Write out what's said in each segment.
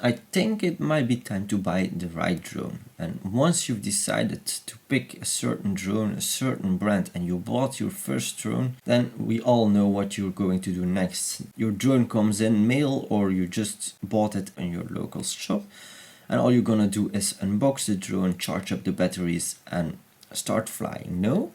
I think it might be time to buy the right drone. And once you've decided to pick a certain drone, a certain brand, and you bought your first drone, then we all know what you're going to do next. Your drone comes in mail, or you just bought it in your local shop, and all you're gonna do is unbox the drone, charge up the batteries, and start flying, no?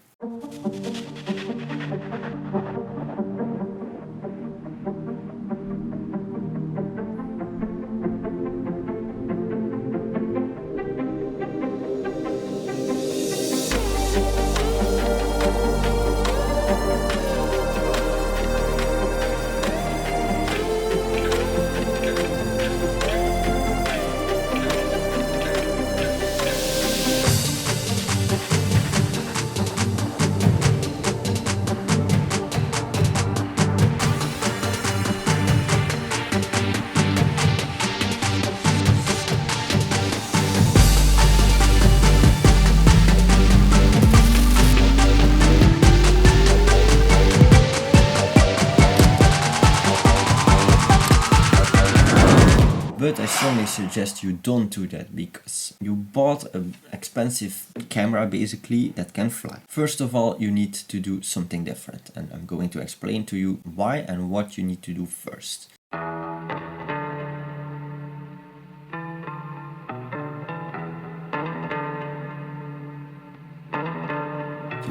But I strongly suggest you don't do that, because you bought an expensive camera basically that can fly. First of all, you need to do something different, and I'm going to explain to you why and what you need to do first.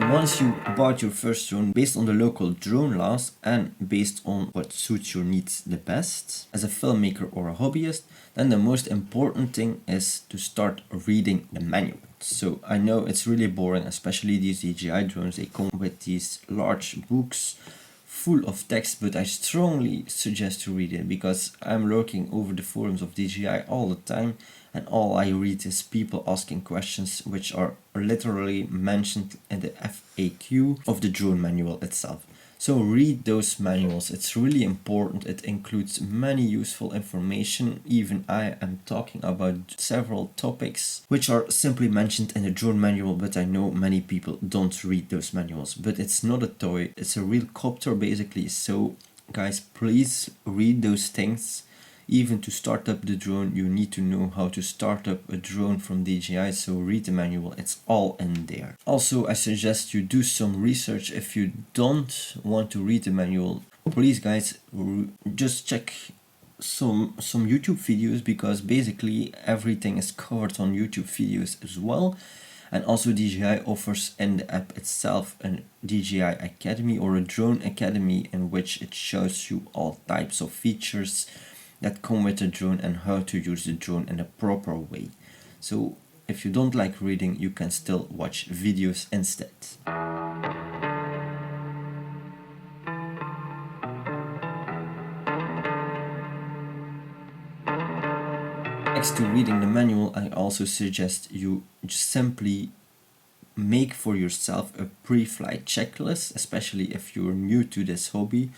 Once you bought your first drone, based on the local drone laws and based on what suits your needs the best as a filmmaker or a hobbyist, then the most important thing is to start reading the manual. So I know it's really boring, especially these DJI drones. They come with these large books full of text, but I strongly suggest to read it, because I'm lurking over the forums of DJI all the time, and all I read is people asking questions which are literally mentioned in the FAQ of the drone manual itself. So read those manuals, it's really important. It includes many useful information. Even I am talking about several topics which are simply mentioned in the drone manual, but I know many people don't read those manuals. But it's not a toy, it's a real copter basically. So guys, please read those things. Even to start up the drone, you need to know how to start up a drone from DJI, so read the manual, it's all in there. Also, I suggest you do some research. If you don't want to read the manual, please guys, just check some YouTube videos, because basically everything is covered on YouTube videos as well. And also DJI offers in the app itself a DJI Academy or a drone academy, in which it shows you all types of features that come with the drone and how to use the drone in a proper way. So if you don't like reading, you can still watch videos instead. Next to reading the manual, I also suggest you just simply make for yourself a pre-flight checklist, especially if you're new to this hobby.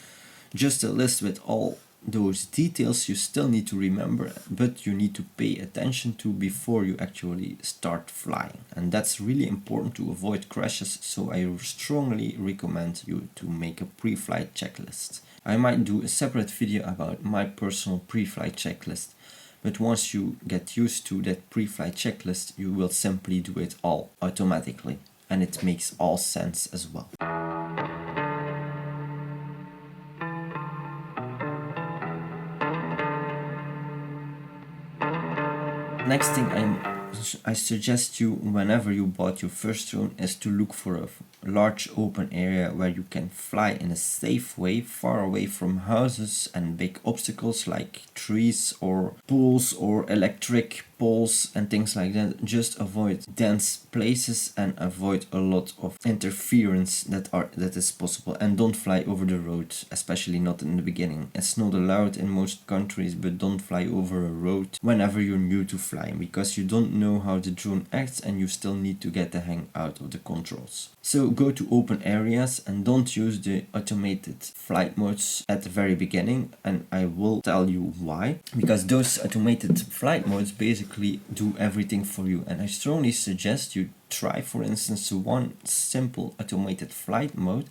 Just a list with all those details you still need to remember, but you need to pay attention to before you actually start flying. And that's really important to avoid crashes, so I strongly recommend you to make a pre-flight checklist. I might do a separate video about my personal pre-flight checklist, but once you get used to that pre-flight checklist, you will simply do it all automatically, and it makes all sense as well. Next thing I suggest you, whenever you bought your first drone, is to look for a large open area where you can fly in a safe way, far away from houses and big obstacles like trees or pools or electric poles and things like that. Just avoid dense places and avoid a lot of interference that is possible, and don't fly over the road, especially not in the beginning. It's not allowed in most countries, but don't fly over a road whenever you're new to flying, because you don't know how the drone acts and you still need to get the hang out of the controls. So go to open areas and don't use the automated flight modes at the very beginning, and I will tell you why. Because those automated flight modes basically do everything for you, and I strongly suggest you try, for instance, one simple automated flight mode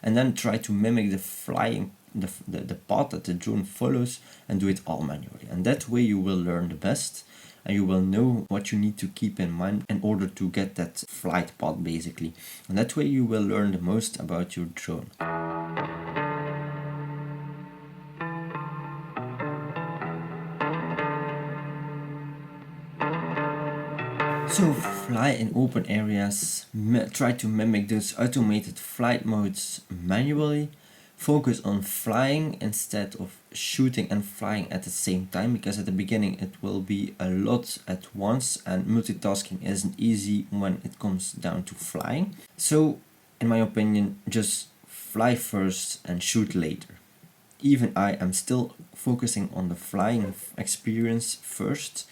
and then try to mimic the flying the path that the drone follows and do it all manually. And that way you will learn the best, and you will know what you need to keep in mind in order to get that flight path basically. And that way you will learn the most about your drone. So fly in open areas, try to mimic those automated flight modes manually. Focus on flying instead of shooting and flying at the same time, because at the beginning it will be a lot at once and multitasking isn't easy when it comes down to flying. So in my opinion, just fly first and shoot later. Even I am still focusing on the flying experience first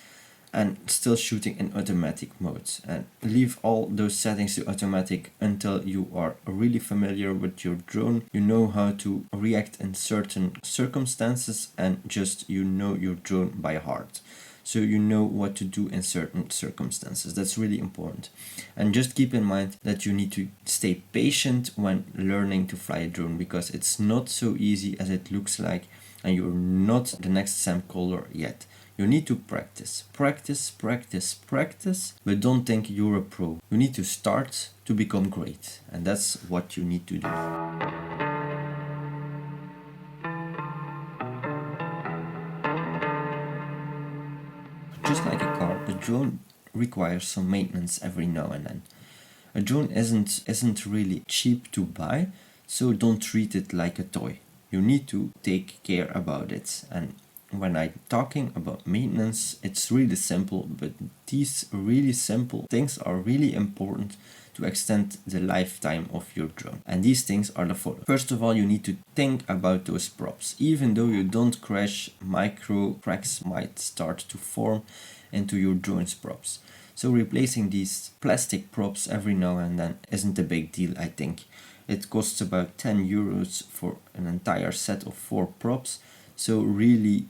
and still shooting in automatic modes, and leave all those settings to automatic until you are really familiar with your drone. You know how to react in certain circumstances, and just you know your drone by heart. So you know what to do in certain circumstances. That's really important. And just keep in mind that you need to stay patient when learning to fly a drone, because it's not so easy as it looks like, and you're not the next Sam Kohler yet. You need to practice, practice, practice, practice, but don't think you're a pro. You need to start to become great, and that's what you need to do. Just like a car, a drone requires some maintenance every now and then. A drone isn't really cheap to buy, so don't treat it like a toy. You need to take care about it. And when I'm talking about maintenance, it's really simple, but these really simple things are really important to extend the lifetime of your drone. And these things are the following. First of all, you need to think about those props. Even though you don't crash, micro cracks might start to form into your drone's props. So replacing these plastic props every now and then isn't a big deal, I think. It costs about 10 euros for an entire set of 4 props. So really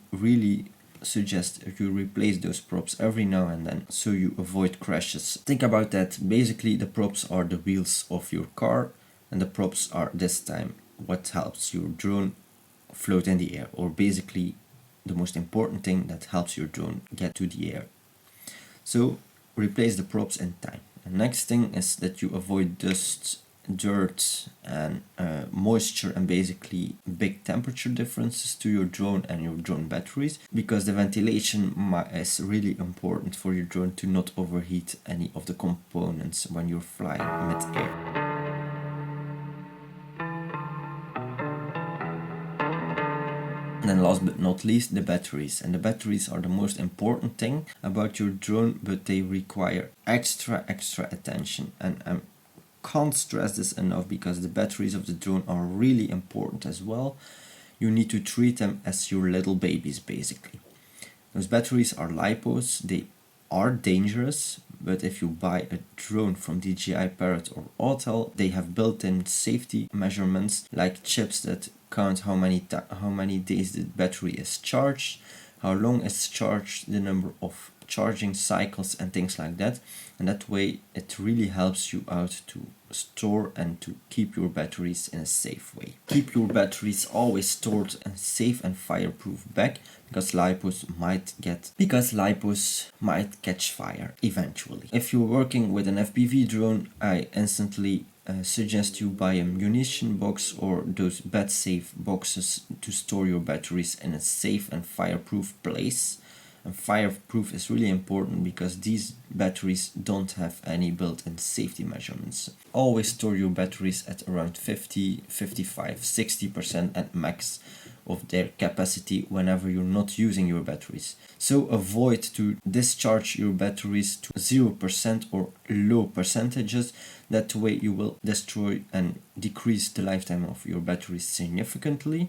suggest you replace those props every now and then so you avoid crashes. Think about that. Basically the props are the wheels of your car, and the props are this time what helps your drone float in the air, or basically the most important thing that helps your drone get to the air. So replace the props in time. The next thing is that you avoid dust, dirt and moisture, and basically big temperature differences to your drone and your drone batteries, because the ventilation is really important for your drone to not overheat any of the components when you're flying mid-air. And then last but not least, the batteries. And the batteries are the most important thing about your drone, but they require extra attention, and I can't stress this enough, because the batteries of the drone are really important as well. You need to treat them as your little babies basically. Those batteries are LiPos. They are dangerous, but if you buy a drone from DJI, Parrot or Autel, they have built-in safety measurements like chips that count how many days the battery is charged, how long it's charged, the number of charging cycles and things like that. And that way it really helps you out to store and to keep your batteries in a safe way. Keep your batteries always stored in a safe and fireproof bag, because LiPos might catch fire eventually. If you're working with an FPV drone, I instantly suggest you buy a munition box or those bat safe boxes to store your batteries in a safe and fireproof place. And fireproof is really important because these batteries don't have any built-in safety measurements. Always store your batteries at around 50, 55, 60% at max of their capacity whenever you're not using your batteries. So avoid to discharge your batteries to 0% or low percentages. That way you will destroy and decrease the lifetime of your batteries significantly.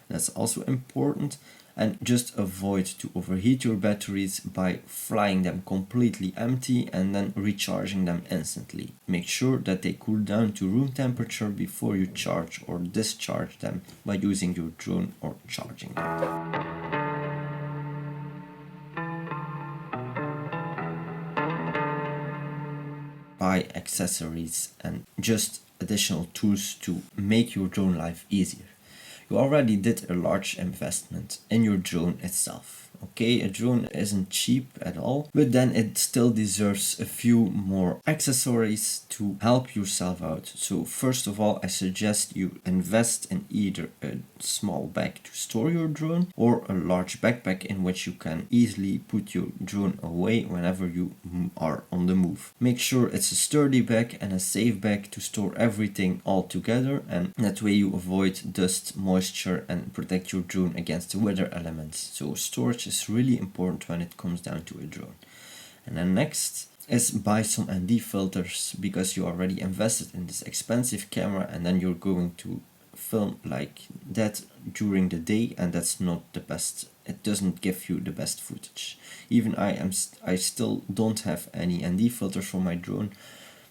That's also important. And just avoid to overheat your batteries by flying them completely empty and then recharging them instantly. Make sure that they cool down to room temperature before you charge or discharge them by using your drone or charging them. Buy accessories and just additional tools to make your drone life easier. you already did a large investment in your drone itself. Okay, a drone isn't cheap at all, but then it still deserves a few more accessories to help yourself out. So first of all, I suggest you invest in either a small bag to store your drone or a large backpack in which you can easily put your drone away whenever you are on the move. Make sure it's a sturdy bag and a safe bag to store everything all together, and that way you avoid dust, moisture, and protect your drone against the weather elements. So storage is really important when it comes down to a drone. And then next is buy some ND filters, because you already invested in this expensive camera and then you're going to film like that during the day, and that's not the best. It doesn't give you the best footage. Even I still don't have any ND filters for my drone,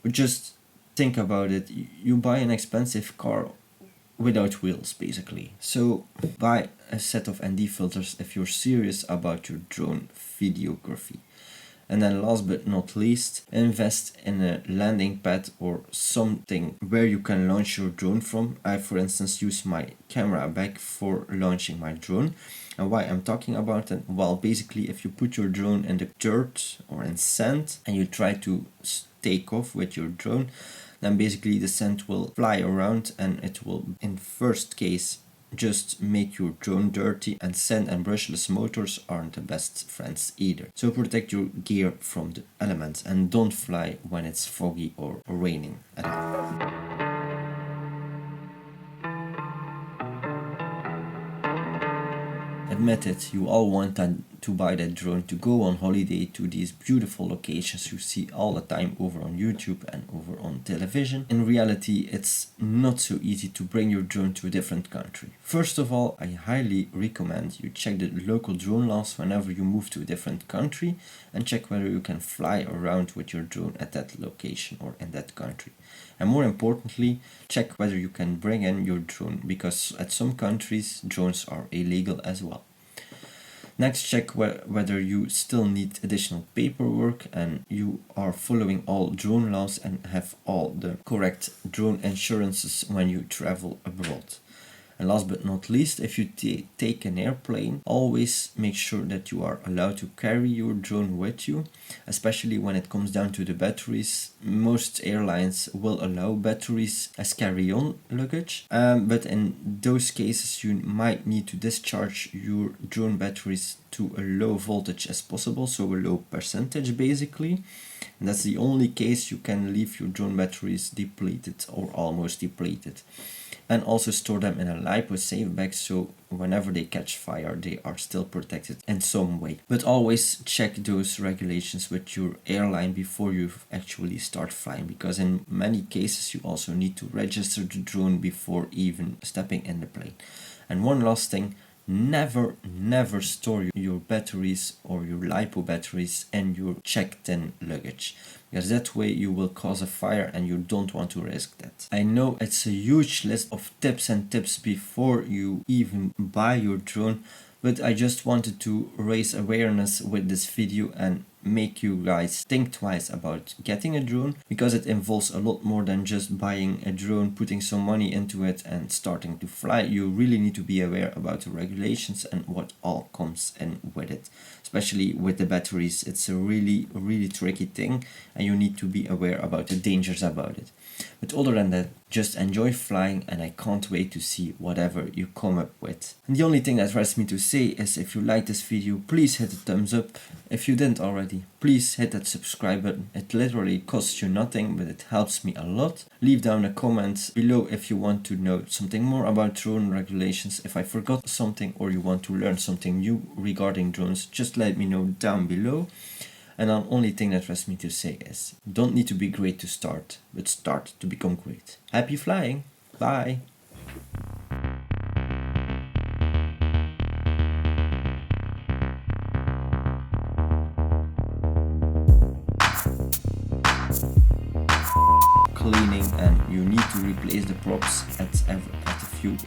but just think about it. You buy an expensive car without wheels basically. So buy a set of ND filters if you're serious about your drone videography. And then last but not least, invest in a landing pad or something where you can launch your drone from. I, for instance, use my camera bag for launching my drone. And why I'm talking about it? Well, basically if you put your drone in the dirt or in sand and you try to take off with your drone, then basically the sand will fly around and it will, in first case, just make your drone dirty, and sand and brushless motors aren't the best friends either. So protect your gear from the elements and don't fly when it's foggy or raining at all. Admit it, you all want to buy that drone to go on holiday to these beautiful locations you see all the time over on YouTube and over on television. In reality, it's not so easy to bring your drone to a different country. First of all, I highly recommend you check the local drone laws whenever you move to a different country, and check whether you can fly around with your drone at that location or in that country. And more importantly, check whether you can bring in your drone, because at some countries drones are illegal as well. Next, check whether you still need additional paperwork and you are following all drone laws and have all the correct drone insurances when you travel abroad. And last but not least, if you take an airplane, always make sure that you are allowed to carry your drone with you, especially when it comes down to the batteries. Most airlines will allow batteries as carry-on luggage, but in those cases you might need to discharge your drone batteries to a low voltage as possible, so a low percentage basically. And that's the only case you can leave your drone batteries depleted or almost depleted. And also store them in a LiPo safe bag, so whenever they catch fire they are still protected in some way. But always check those regulations with your airline before you actually start flying, because in many cases you also need to register the drone before even stepping in the plane. And one last thing, never store your batteries or your LiPo batteries in your checked-in luggage, because that way you will cause a fire and you don't want to risk that. I know it's a huge list of tips before you even buy your drone, but I just wanted to raise awareness with this video and make you guys think twice about getting a drone, because it involves a lot more than just buying a drone, putting some money into it and starting to fly. You really need to be aware about the regulations and what all comes in with it. Especially with the batteries, it's a really tricky thing and you need to be aware about the dangers about it. But other than that, just enjoy flying, and I can't wait to see whatever you come up with. And the only thing that rests me to say is, if you like this video, please hit the thumbs up. If you didn't already, please hit that subscribe button. It literally costs you nothing, but it helps me a lot. Leave down a comment below if you want to know something more about drone regulations. If I forgot something or you want to learn something new regarding drones, just let me know down below. And the only thing that rests me to say is, don't need to be great to start, but start to become great. Happy flying! Bye! Cleaning, and you need to replace the props at a few